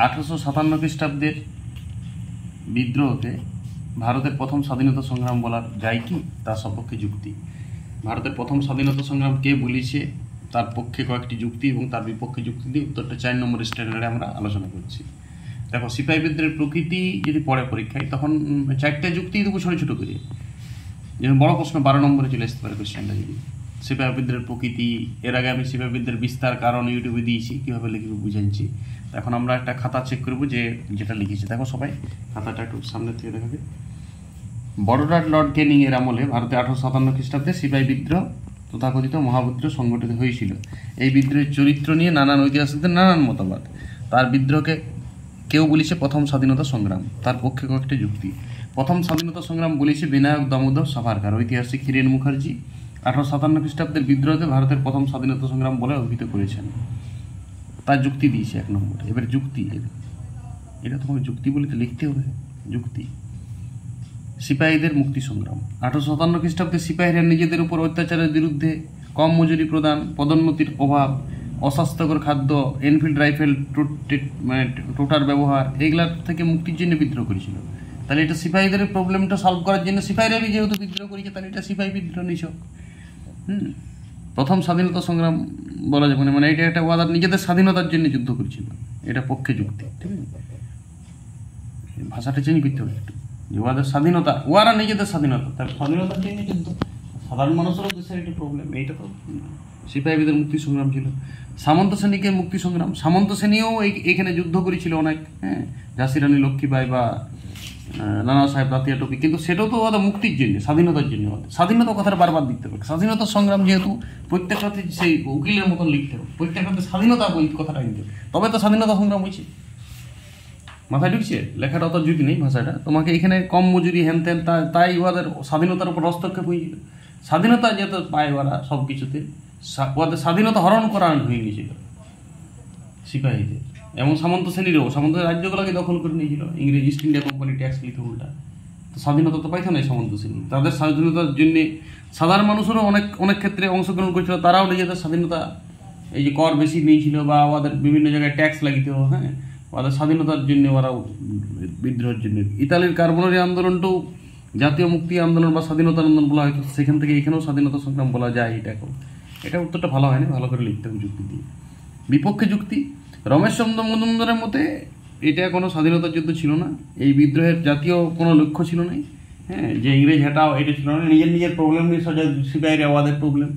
1857 খ্রিস্টাব্দের বিদ্রোহকে ভারতের প্রথম স্বাধীনতা সংগ্রাম বলা যায় কি, তার সপক্ষে যুক্তি। ভারতের প্রথম স্বাধীনতা সংগ্রাম কে বলেছে, তার পক্ষে কয়েকটি যুক্তি এবং তার বিপক্ষে যুক্তি দিয়ে উত্তরটা 4 নম্বর স্ট্যান্ডার্ডে আমরা আলোচনা করছি। দেখো, সিপাহী বিদ্রোহের প্রকৃতি যদি পড়ে পরীক্ষায়, তখন 4টে যুক্তি দেবো ছোটো ছোটো করে, যেমন বড় প্রশ্ন 12 নম্বরে চলে আসতে পারে কোয়েশ্চেনটা। যদি সিপাহী বিদ্রোহের প্রকৃতি, এর আগে আমি সিপাহী বিদ্রোহের বিস্তার কারণ ইউটিউবে দিয়েছি, কীভাবে লিখবে বুঝাইছি। এখন আমরা একটা খাতা চেক করবো যে যেটা লিখেছি। দেখো সবাই খাতাটা একটু সামনে থেকে দেখাবে। বড়লাট লর্ড ক্যানিং এর আমলে ভারতে 1857 খ্রিস্টাব্দে সিপাহী বিদ্রোহ তথাকথিত মহাবিদ্রোহ সংগঠিত হয়েছিল। এই বিদ্রোহের চরিত্র নিয়ে নানান ঐতিহাসিকদের নানান মতবাদ। তার বিদ্রোহকে কেউ বলেছে প্রথম স্বাধীনতা সংগ্রাম, তার পক্ষে কয়েকটি যুক্তি। প্রথম স্বাধীনতা সংগ্রাম বলেছে বিনায়ক দামোদর সাভারকার, ঐতিহাসিক হিরেন মুখার্জি 1857 খ্রিস্টাব্দের বিদ্রোহকে ভারতের প্রথম স্বাধীনতা সংগ্রাম বলে অভিহিত করেছেন। তার যুক্তি দিয়েছে 1 নম্বর। এবার যুক্তি, এটা তোমাকে যুক্তি বলে তো লিখতে হবে। যুক্তি: সিপাহীদের মুক্তি সংগ্রাম। 1857 খ্রিস্টাব্দে সিপাহীরা নিজেদের উপর অত্যাচারের বিরুদ্ধে কম মজুরি প্রদান, পদোন্নতির অভাব, অস্বাস্থ্যকর খাদ্য, এনফিল্ড রাইফেল টোটার ব্যবহার, এইগুলার থেকে মুক্তির জন্য বিদ্রোহ করেছিল। তাহলে এটা সিপাহীদের প্রবলেমটা সলভ করার জন্য সিপাহীরাই যেহেতু বিদ্রোহ করেছে, তাহলে এটা সিপাহী বিদ্রোহ নিছক। প্রথম স্বাধীনতা সংগ্রাম বলা যাবে না, মানে এটা একটা ওয়াদার নিজেদের স্বাধীনতার জন্য যুদ্ধ করেছিল, এটা পক্ষে যুক্তি। ঠিক আছে, ভাষাটা চেঞ্জ করতে হবে একটু, যে ওয়াদের স্বাধীনতা, ওয়ারা নিজেদের স্বাধীনতা, তার স্বাধীনতার জন্য যুদ্ধ। সাধারণ মানুষেরও দেশের একটা প্রবলেম, এইটা তো সিপাহীদের মুক্তি সংগ্রাম ছিল। সামন্ত শ্রেণীকে মুক্তি সংগ্রাম, সামন্ত শ্রেণীও এখানে যুদ্ধ করেছিল অনেক, হ্যাঁ, ঝাঁসি রানী লক্ষ্মীবাই বা নানা সাহেব রাতিয়া টপি, কিন্তু সেটাও তো ওদের মুক্তির জন্য, স্বাধীনতার জন্য। স্বাধীনতা কথাটা বারবার দিতে হবে। স্বাধীনতা সংগ্রাম যেহেতু প্রত্যেকটাতে সেই উকিলের মতন লিখতে হবে, প্রত্যেকটাতে স্বাধীনতা বই কথাটা নিতে হবে, তবে তো স্বাধীনতা সংগ্রাম হয়েছে। মাথায় ঢুকছে? লেখাটা অত জুতি নেই ভাষাটা, তোমাকে এখানে কম মজুরি হেন তেন, তাই ওদের স্বাধীনতার উপর হস্তক্ষেপ হয়েছিল। স্বাধীনতা যেহেতু পায় ওরা সব কিছুতে, ওদের স্বাধীনতা হরণ করা হয়ে গিয়েছিল সিপাহীদের। এবং সামন্ত শ্রেণীরও, সামন্ত রাজ্যগুলোকে দখল করে নিয়েছিল ইংরেজ ইস্ট ইন্ডিয়া কোম্পানি, ট্যাক্স লিখে উল্টা। তো স্বাধীনতা তো পাইতো না সামন্ত শ্রেণী, তাদের স্বাধীনতার জন্যে সাধারণ মানুষেরও অনেক ক্ষেত্রে অংশগ্রহণ করেছিল। তারাও নিজেদের স্বাধীনতা, এই যে কর বেশি নিয়েছিল বা ওদের বিভিন্ন জায়গায় ট্যাক্স লাগিত, হ্যাঁ, ওদের স্বাধীনতার জন্য ওরা বিদ্রোহের জন্য। ইতালির কার্বনারি আন্দোলনটাও জাতীয় মুক্তি আন্দোলন বা স্বাধীনতা আন্দোলন বলা হয়তো, সেখান থেকে এখানেও স্বাধীনতা সংগ্রাম বলা যায়। এটা উত্তরটা ভালো হয়নি, ভালো করে লিখতে হবে যুক্তি দিয়ে। বিপক্ষে যুক্তি: রমেশচন্দ্র মজুমদারের মতে এটা কোনো স্বাধীনতার যুদ্ধ ছিল না, এই বিদ্রোহের জাতীয় কোনো লক্ষ্য ছিল না, হ্যাঁ, যে ইংরেজ হেটাও এটা ছিল না। নিজের প্রবলেম নিয়ে সোজা সিপাহীরা ওয়াদের প্রবলেম,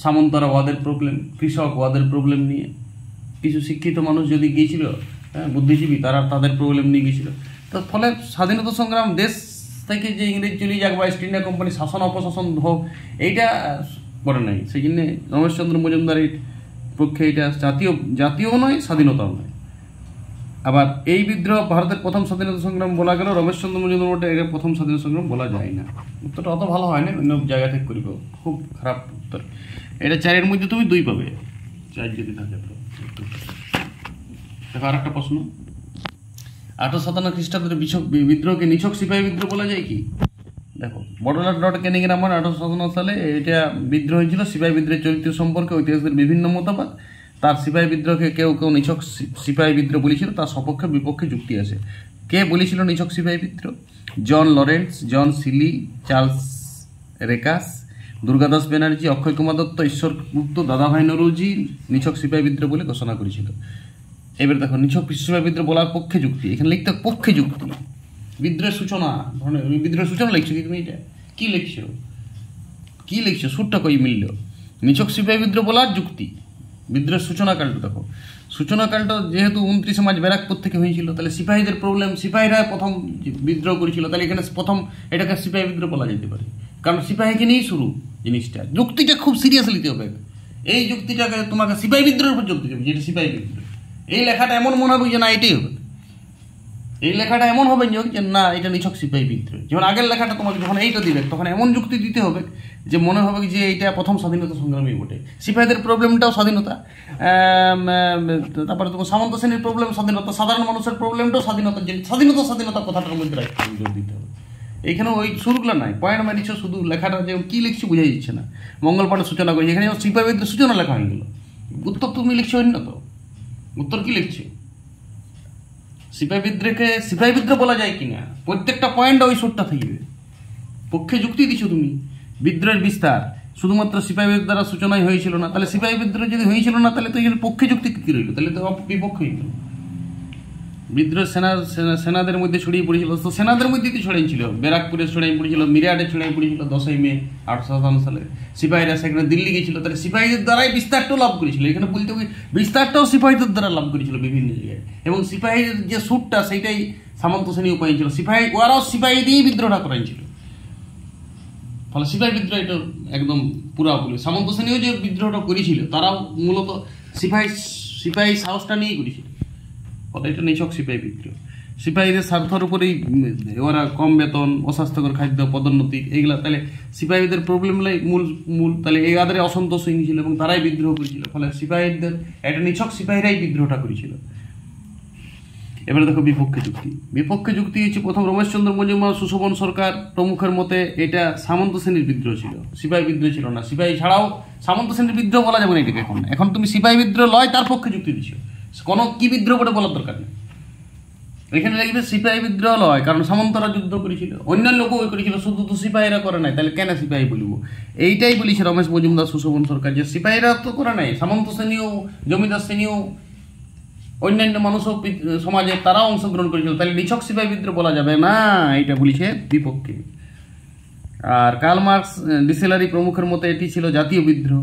সামন্তরা ওয়াদের প্রবলেম, কৃষক ওয়াদের প্রবলেম নিয়ে, কিছু শিক্ষিত মানুষ যদি গিয়েছিল, হ্যাঁ, বুদ্ধিজীবী, তারা তাদের প্রবলেম নিয়ে গিয়েছিল। তো ফলে স্বাধীনতা সংগ্রাম দেশ থেকে যে ইংরেজ চলে যাক বা ইস্ট ইন্ডিয়া কোম্পানি শাসন অপশাসন হোক, এইটা করে নাই। সেই জন্যে রমেশচন্দ্র মজুমদারের পক্ষে এটা জাতীয় নয়, স্বাধীনতাও নয়। আবার এই বিদ্রোহ ভারতের প্রথম স্বাধীনতা সংগ্রাম বলা গেল, রমেশচন্দ্র মজুমদার এটা প্রথম স্বাধীনতা সংগ্রাম বলা যায় না। উত্তরটা অত ভালো হয় না, অন্য জায়গা থেকে করিব, খুব খারাপ উত্তর। এটা 4-এর মধ্যে তুমি 2 পাবে, 4 যদি থাকে। দেখো আর একটা প্রশ্ন, 1857 খ্রিস্টাব্দের বিদ্রোহকে নিছক সিপাহী বিদ্রোহ বলা যায় কি? দেখো, বড়লাট লর্ড ক্যানিং এর আমলে 1857 সালে এটা বিদ্রোহ হয়েছিল। সিপাহী বিদ্রোহের চরিত্র সম্পর্কে ঐতিহাসিকদের বিভিন্ন মতবাদ। তার সিপাহী বিদ্রোহকে কেউ নিছক সিপাহী বিদ্রোহ বলেছিল, তার সপক্ষে বিপক্ষে যুক্তি আছে। কে বলেছিল নিছক সিপাহী বিদ্রোহ? জন লরেন্স, জন সিলি, চার্লস রেকাস, দুর্গাদাস ব্যানার্জি, অক্ষয় কুমার দত্ত, ঈশ্বর গুপ্ত, দাদাভাই নৌরোজি নিছক সিপাহী বিদ্রোহ বলে ঘোষণা করেছিল। এবার দেখো, নিছক সিপাহী বিদ্রোহ বলার পক্ষে যুক্তি, এখানে লিখতে পক্ষে যুক্তি। বিদ্রোহের সূচনা, বিদ্রোহের সূচনা লিখছো কি তুমি? এটা কি লিখছো? সুরটা কই মিলল? নিছক সিপাহী বিদ্রোহ বলার যুক্তি, বিদ্রোহের সূচনাকালটা দেখো। সূচনাকালটা যেহেতু 29 মার্চ ব্যারাকপুর থেকে হয়েছিল, তাহলে সিপাহীদের প্রবলেম, সিপাহীরা প্রথম বিদ্রোহ করেছিল, তাহলে এখানে প্রথম এটাকে সিপাহী বিদ্রোহ বলা যেতে পারে, কারণ সিপাহীকে নিয়েই শুরু জিনিসটা। যুক্তিটা খুব সিরিয়াস নিতে হবে। এই যুক্তিটাকে তোমাকে সিপাহী বিদ্রোহের উপর যুক্তি দেবে, যেটা সিপাহী বিদ্রোহ। এই লেখাটা এমন মনে হবে যে না এটাই হবে, এই লেখাটা এমন হবে যে না এটা নিছক সিপাহী বিদ্রোহ। যেমন আগের লেখাটা তোমাকে যখন এইটা দিবে, তখন এমন যুক্তি দিতে হবে যে মনে হবে যে এইটা প্রথম স্বাধীনতা সংগ্রামী বটে। সিপাহীদের প্রবলেমটাও স্বাধীনতা, তারপরে তোমার সামন্ত শ্রেণীর প্রবলেম স্বাধীনতা, সাধারণ মানুষের প্রবলেমটাও স্বাধীনতার জন্য। স্বাধীনতা কথাটার মধ্যে জোর দিতে হবে। এইখানে ওই শুরুগুলো নাই, পয়েন্ট মারিছ, শুধু লেখাটা যে কী লিখছি বোঝাই যাচ্ছে না। মঙ্গল পাঠের সূচনা করেছি, এখানে সিপাহী বিদ্রোহ সূচনা লেখা হয়ে গেল। উত্তর তুমি লিখছো অন্য, তো উত্তর কি লিখছো? সিপাহী বিদ্রোহকে সিপাহী বিদ্রোহ বলা যায় কিনা, প্রত্যেকটা পয়েন্ট ওই সুরটা থাকবে। পক্ষে যুক্তি দিছো তুমি, বিদ্রোহের বিস্তার শুধুমাত্র সিপাহী বিদ্রোহ দ্বারা সূচনায় হয়েছিল না, তাহলে সিপাহী বিদ্রোহ যদি হয়েছিল না তাহলে তো এখানে পক্ষে যুক্তি কি রইল, তাহলে তো বিপক্ষেই হইল। বিদ্রোহ সেনাদের মধ্যে ছড়িয়ে পড়েছিল, তো সেনাদের মধ্যেই তো ছড়িয়েছিল, ব্যারাকপুরে ছড়িয়ে পড়েছিল, মিরাটে ছড়িয়ে পড়েছিল 10ই মে 1857 সালে। সিপাহীরা সেখানে দিল্লি গেছিল, তাহলে সিপাহীদের দ্বারাই বিস্তারটাও লাভ করেছিল। এখানে বলতে হবে বিস্তারটাও সিপাহীদের দ্বারা লাভ করেছিল বিভিন্ন জায়গায়, এবং সিপাহীর যে সুরটা সেইটাই সামন্ত শ্রেণীও পাইছিল। সিপাহী ওরাও সিপাহী দিয়েই বিদ্রোহটা করাইছিল, ফলে সিপাহী বিদ্রোহ এটা একদম পুরাপুরি। সামন্ত শ্রেণীও যে বিদ্রোহটা করেছিল তারাও মূলত সিপাহী সাহসটা নিয়েই করেছিল, ফলে এটা নিছক সিপাহী বিদ্রোহ। সিপাহীদের স্বার্থের উপরেই ওরা কম বেতন, অস্বাস্থ্যকর খাদ্য, পদোন্নতি এইগুলা, তাহলে সিপাহীদের প্রবলেমলাই মূল তাহলে এদের অসন্তোষ হয়েছিল এবং তারাই বিদ্রোহ করেছিল, ফলে সিপাহীদের এটা নিছক সিপাহীরাই বিদ্রোহটা করেছিল। এবারে দেখো বিপক্ষে যুক্তি। বিপক্ষে যুক্তি হচ্ছে প্রথম রমেশচন্দ্র মজুমদার, সুশোভন সরকার প্রমুখের মতে এটা সামন্ত শ্রেণীর বিদ্রোহ ছিল, সিপাহী বিদ্রোহ ছিল না। সিপাহী ছাড়াও সামন্ত শ্রেণীর বিদ্রোহ বলা যাবে না এটাকে। এখন তুমি সিপাহী বিদ্রোহ লয় তার পক্ষে যুক্তি দিচ্ছ, কোনো কি বিদ্রোহ বলে বলার দরকার নেই। এখানে লিখবে সিপাহী বিদ্রোহ লয়, কারণ সামন্তরা যুদ্ধ করেছিল, অন্যান্য লোকও করেছিল, শুধু তো সিপাহীরা করে নাই, তাহলে কেন সিপাহী বলবো? এইটাই বলেছে রমেশ মজুমদার, সুশোভন সরকার, যে সিপাহীরা তো করে নাই, সামন্ত শ্রেণীও, জমিদার শ্রেণীও, অন্যান্য মানুষও সমাজে তারাও অংশগ্রহণ করেছিল, তাহলে নিছক সিপাহী বিদ্রোহ বলা যাবে না, এটা বলেছে বিপক্ষে। আর কার্ল মার্কস, ডিসেলারি প্রমুখের মতে এটি ছিল জাতীয় বিদ্রোহ।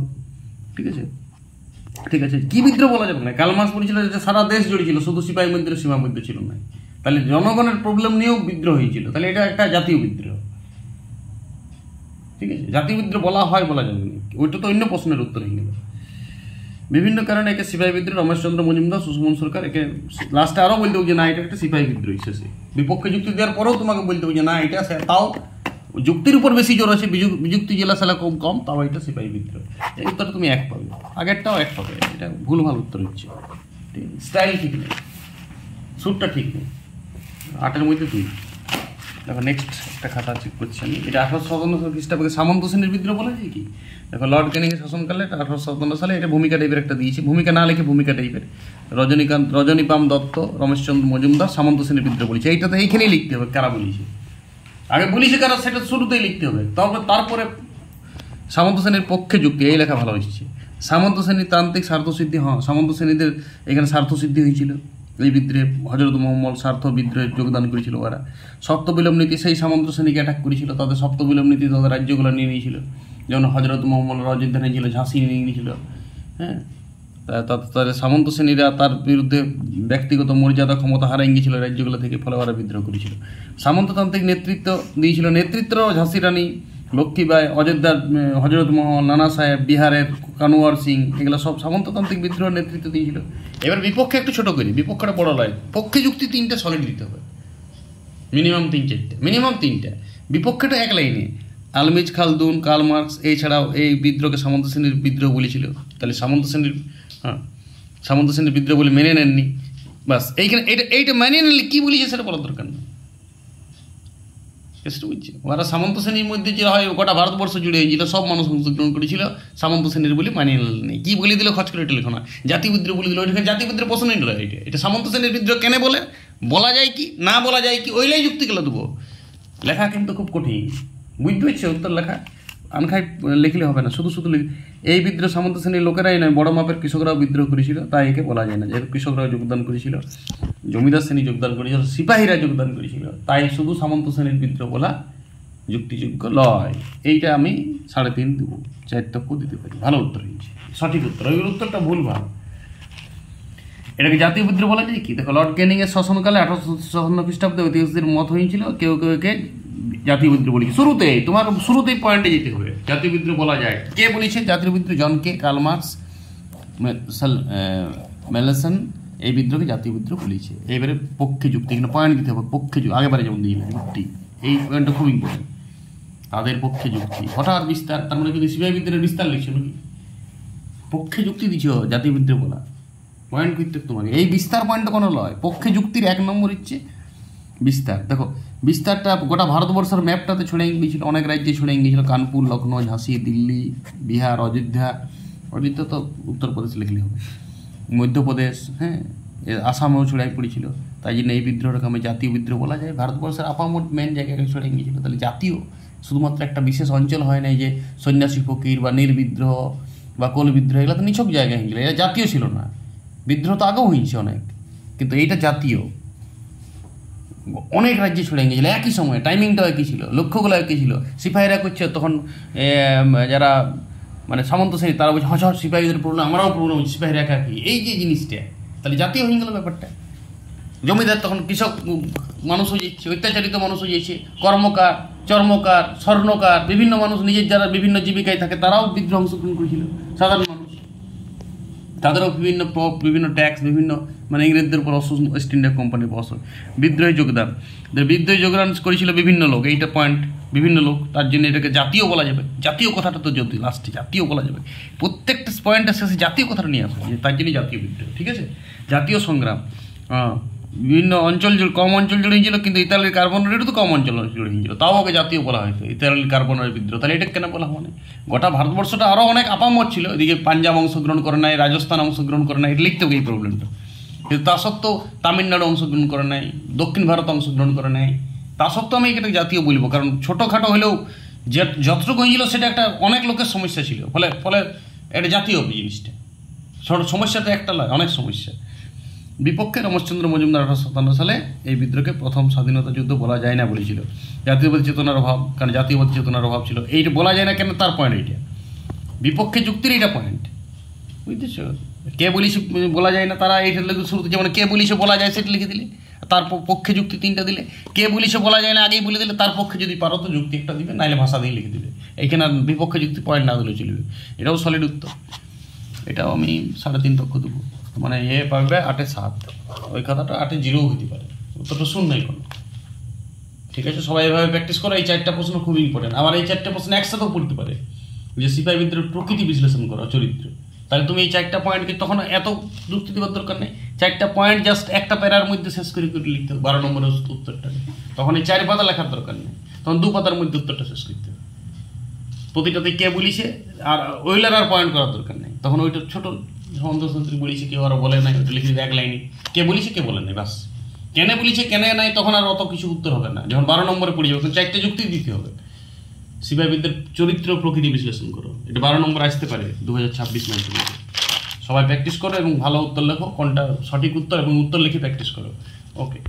ঠিক আছে, কি বিদ্রোহ বলা যাবে না? কার্ল মার্কস বলেছিল যে সারা দেশ জুড়ে ছিল, শুধু সিপাহী বিদ্রোহ সীমাবদ্ধ ছিল না, তাহলে জনগণের প্রবলেম নিয়েও বিদ্রোহ হয়েছিল, তাহলে এটা একটা জাতীয় বিদ্রোহ। ঠিক আছে, জাতীয় বিদ্রোহ বলা হয় বলা যাবে না, ওইটা তো অন্য প্রশ্নের উত্তর হয়ে গেল। বিভিন্ন কারণে একে সিপাহী বিদ্রোহ, রমেশচন্দ্র মজুমদার, সুশোভন সরকার একে লাস্টে আরও বলতে হবে যে না এটা একটা সিপাহী বিদ্রোহ। শেষে বিপক্ষে যুক্তি দেওয়ার পরেও তোমাকে বলতে হবে যে না এটা, তাও যুক্তির উপর বেশি জোর আছে, বিযুক্তি জেলা সেলা কম, তাও এটা সিপাহী বিদ্রোহ। এই উত্তরটা তুমি এক পাবে, আগেরটাও এক পাবে, এটা ভুলভাল উত্তর হচ্ছে, স্টাইল ঠিক নেই, সুরটা ঠিক নেই। 8-এর মধ্যে 2। দেখো নেক্সট একটা খাতা চেক করছি আমি, এটা 1857 খ্রিস্টাব্দে সামন্ত শ্রেণীর বিদ্রোহ বলা যায় কি? দেখো লর্ড ক্যানিংয়ের শাসনকালে 1857 সালে এটা ভূমিকা টাইপের একটা দিয়েছে, ভূমিকা না লিখে ভূমিকা টাইপের, রজনীপাম দত্ত, রমেশচন্দ্র মজুমদার সামন্ত শ্রেণীর বিদ্রোহ বলেছে। এইটাতে এইখানেই লিখতে হবে কারা বলেছে, আগে বলেছে কারা সেটা শুরুতেই লিখতে হবে, তারপরে সামন্ত শ্রেণীর পক্ষে যুক্তি, এই লেখা ভালো হচ্ছে। সামন্ত শ্রেণীর তান্ত্রিক স্বার্থসিদ্ধি, সামন্ত শ্রেণীদের এখানে স্বার্থসিদ্ধি হয়েছিল এই বিদ্রোহে। হযরত মুহাম্মদ স্বার্থ বিদ্রোহে যোগদান করেছিল ওরা। সপ্তবিলম্ব নীতি সেই সামন্ত শ্রেণীকে অ্যাটাক করেছিল, তাদের সপ্তবিলম্ব নীতি তাদের রাজ্যগুলো নিয়ে নিয়েছিল, যেমন হযরত মুহাম্মদ অযোধ্যা নিয়েছিল, ঝাঁসি নিয়ে নিয়েছিল। হ্যাঁ, তাদের সামন্ত শ্রেণীরা তার বিরুদ্ধে ব্যক্তিগত মর্যাদা ক্ষমতা হারিয়ে গিয়েছিল রাজ্যগুলো থেকে, ফলে ওরা বিদ্রোহ করেছিল। সামন্ততান্ত্রিক নেতৃত্ব দিয়েছিল, নেতৃত্বরাও ঝাঁসি রানী লক্ষ্মীবাই, অযোধ্যার হযরত মহল, নানা সাহেব, বিহারের কানওয়ার সিং, এগুলো সব সামন্ততান্ত্রিক বিদ্রোহের নেতৃত্ব দিয়েছিল। এবার বিপক্ষে একটু ছোট করি, বিপক্ষটা বড় নয়, পক্ষে যুক্তি 3টা সলিড দিতে হবে, মিনিমাম 3-4টা, বিপক্ষটা এক লাইনে। আলমিজ খালদুন, কার্ল মার্কস এছাড়াও এই বিদ্রোহকে সামন্ত শ্রেণীর বিদ্রোহ বলেছিল, তাহলে সামন্ত শ্রেণীর বিদ্রোহ বলে মেনে নেননি, বাস এইখানে এইটা মেনে নিলে কী বলেছে সেটা বলার দরকার নেই। বুঝছি, ওরা সামন্ত শ্রেণীর মধ্যে যে হয় গোটা ভারতবর্ষ জুড়ে হয়েছিল, সব মানুষ অংশগ্রহণ করেছিল, সামন্ত শ্রেণীর বলে মানিয়ে নেই। কী বলে দিল খচ করে এটা লেখো না, জাতীয় বিদ্রোহ বলে দিল, ওইখানে জাতীয় বিদ্রোহ প্রশ্নই নয়। এটা সামন্ত শ্রেণীর বিদ্রোহ কেন বলে, বলা যায় কি না বলা যায় কি, ওইলাই যুক্তিগুলো দেবো। লেখা কিন্তু খুব কঠিন, বুঝতে পারছি, উত্তর লেখা আনখাই লিখলে হবে না, শুধু এই বিদ্রোহ সামন্ত শ্রেণীর লোকেরাই নয়, বড় মাপের কৃষকরাও বিদ্রোহ করেছিল, তাই একে বলা যায় না। যেহেতু কৃষকরাও যোগদান করেছিল, জমিদার শ্রেণী যোগদান করেছিল, সিপাহীরা যোগদান করেছিল, তাই শুধু সামন্ত শ্রেণীর বিদ্রোহ বলা যুক্তিযোগ্য লয়। এইটা আমি 3.5 দেবো, 4 দিতে পারি। ভালো উত্তর হয়েছে, সঠিক উত্তর। ওই উত্তরটা ভুল ভালো। এটাকে জাতীয় বিদ্রোহ বলা যায় কি? দেখো লর্ড ক্যানিংয়ের শাসনকালে 1857 খ্রিস্টাব্দে ঐতিহাসিকদের মত হয়েছিল, কেউ একে জাতীয় বিদ্রোহ বলি। শুরুতেই পয়েন্টে যেতে হবে, জাতীয় বিদ্রোহ বলা যায়। কে বলেছে জাতীয় বিদ্রোহ? জন কে, কার্ল মার্কস, মেলসন এই বিদ্রোহকে জাতীয় বিদ্রোহ বলেছে। এবারে পক্ষে যুক্তি, এখানে পয়েন্ট দিতে হবে, পক্ষে আগেবারে যেমন দিয়েছিল যুক্তি, এই পয়েন্টটা খুব ইম্পর্টেন্ট। তাদের পক্ষে যুক্তি, হঠাৎ বিস্তার, তার মানে কিন্তু সিপাহী বিদ্রোহের বিস্তার লিখছে নাকি? পক্ষে যুক্তি দিচ্ছ জাতীয় বিদ্রোহ বলা, পয়েন্ট করতে তোমাকে। এই বিস্তার পয়েন্টটা কোনো লয়, পক্ষে যুক্তির 1 নম্বর হচ্ছে বিস্তার। দেখো বিস্তারটা গোটা ভারতবর্ষের ম্যাপটাতে ছড়িয়ে গিয়েছিল, অনেক রাজ্যে ছড়িয়ে গিয়েছিল, কানপুর, লখনৌ, ঝাঁসি, দিল্লি, বিহার, অযোধ্যা তো উত্তরপ্রদেশ লিখলে হবে, মধ্যপ্রদেশ, হ্যাঁ, আসামেও ছড়াই পড়েছিল, তাই জন্য এই বিদ্রোহটাকে আমি জাতীয় বিদ্রোহ বলা যায়। ভারতবর্ষের আপামোট মেন জায়গায় ছড়াই গিয়েছিল। তাহলে জাতীয় শুধুমাত্র একটা বিশেষ অঞ্চল হয় নাই যে সন্ন্যাসী ফকির বা নির্বিদ্রোহ বা কোল বিদ্রোহ, এগুলো তো নিছক জায়গায় হয়েছিল, এটা জাতীয় ছিল না। বিদ্রোহ তো আগেও হয়েছে অনেক, কিন্তু এইটা জাতীয়। অনেক রাজ্যে ছড়িয়ে গিয়েছিল একই সময়ে, টাইমিংটাও একই ছিল, লক্ষ্যগুলো একই ছিল। সিপাহীরা করছে তখন যারা মানে সামন্ত শ্রেণী তারা বলছে হস সিপাহীদের প্রবলেম, আমরাও প্রবলেম হচ্ছে, সিপাহীরা একা কি এই যে জিনিসটা, তাহলে জাতীয় হয়ে গেল ব্যাপারটা। জমিদার তখন কৃষক মানুষ হয়ে যাচ্ছে, অত্যাচারিত মানুষ হয়ে যাচ্ছে, কর্মকার, চর্মকার, স্বর্ণকার, বিভিন্ন মানুষ নিজের যারা বিভিন্ন জীবিকায় থাকে তারাও বিদ্রোহ অংশগ্রহণ করেছিল। সাধারণ মানুষ তাদেরও বিভিন্ন ট্যাক্স, বিভিন্ন মানে ইংরেজদের উপর ইস্ট ইন্ডিয়া কোম্পানির উপর বিদ্রোহে যোগদান করেছিল বিভিন্ন লোক। এইটা পয়েন্ট, বিভিন্ন লোক, তার জন্য এটাকে জাতীয় বলা যাবে। জাতীয় কথাটা তো যদি লাস্টে জাতীয় বলা যাবে, প্রত্যেকটা পয়েন্টের শেষে জাতীয় কথাটা নিয়ে আসবে, তার জন্যই জাতীয় বিদ্রোহ। ঠিক আছে, জাতীয় সংগ্রাম বিভিন্ন অঞ্চল জুড়ে, কম অঞ্চল জুড়ে হয়েছিল, কিন্তু ইতালির কার্বনের তো কম অঞ্চল জুড়ে হয়েছিল, তাও ওকে জাতীয় বলা হয়তো ইতালির কার্বনের বিদ্রোহ। তাহলে এটা কেন বলা মানে গোটা ভারতবর্ষটা আরও অনেক আপামত ছিল, এদিকে পাঞ্জাব অংশগ্রহণ করে নাই, রাজস্থান অংশগ্রহণ করে নাই, এটা লিখতে হবে এই প্রবলেমটা। কিন্তু তা সত্ত্বেও তামিলনাড়ু অংশগ্রহণ করে নাই, দক্ষিণ ভারত অংশগ্রহণ করে নাই, তা সত্ত্বেও আমি এটাকে জাতীয় বলবো, কারণ ছোটোখাটো হলেও যে যতটুকু হয়েছিল সেটা একটা অনেক লোকের সমস্যা ছিল, ফলে এটা জাতীয় জিনিসটা। সমস্যাটা একটা নয়, অনেক সমস্যা। বিপক্ষে রমেশচন্দ্র মজুমদার 1857 সালে এই বিদ্রোহকে প্রথম স্বাধীনতা যুদ্ধ বলা যায় না বলেছিল। জাতীয়বাদী চেতনার অভাব, কারণ জাতীয়বাদী চেতনার অভাব ছিল, এইটা বলা যায় না কেন, তার পয়েন্ট এইটা। বিপক্ষে যুক্তির এইটা পয়েন্ট, বুঝতেছ? কে বলিস বলা যায় না, তারা এইটা লিখে শুরুতে, যেমন কে বলিসে বলা যায় সেটা লিখে দিলে, তার পক্ষে যুক্তি 3টা দিলে। কে বলিসে বলা যায় না আগেই বলে দিলে, তার পক্ষে যদি পারো তো যুক্তি একটা দিবে, নাহলে ভাষা দিয়ে লিখে দিবে। এইখানে বিপক্ষে যুক্তি পয়েন্ট না দিলে চলবে। এটাও সলিড উত্তর, এটাও আমি 3.5 তক্ক দেবো। মানে পাবে 8-এ 7, ওই কথাটা 8-এ 0 হতে পারে, উত্তরটা শূন্য নাই কোনো। ঠিক আছে, সবাই এভাবে প্র্যাকটিস করো। এই 4টা প্রশ্ন খুব ইম্পর্টেন্ট। আবার এই 4টা প্রশ্ন একসাথেও পড়তে পারে, যে সিপাহী বিদ্রোহের প্রকৃতি বিশ্লেষণ করা, চরিত্র। তাহলে তুমি এই 4টা পয়েন্টকে তখন এত যুক্তি দেওয়ার দরকার নেই, 4টা পয়েন্ট জাস্ট একটা প্যারার মধ্যে শেষ করে লিখতে হবে 12 নম্বরের উত্তরটা। তখন এই 4 পাতা লেখার দরকার নেই, তখন 2 পাতার মধ্যে উত্তরটা শেষ করতে হবে। প্রতিটাতে কে বলিছে আর ওইলার আর পয়েন্ট করার দরকার নেই, তখন ওইটা ছোটো সন্তোষী বলিছে, কেউ আরও বলে নাই, ওইটা লিখে দেবে 1 লাইনে, কে বলিছে কে বলে নাই, বাস। কেনে বলিছে কেনে নাই, তখন আর অত কিছু উত্তর হবে না। যখন 12 নম্বরে পড়ে যাবে, তখন 4টে যুক্তি দিতে হবে। সিপাহীদের চরিত্র প্রকৃতি বিশ্লেষণ করো, এটা 12 নম্বর আসতে পারে 2026 ম্যাথে। সবাই প্র্যাকটিস করো এবং ভালো উত্তর লেখো, কোনটা সঠিক উত্তর, এবং উত্তর লিখে প্র্যাকটিস করো। ওকে।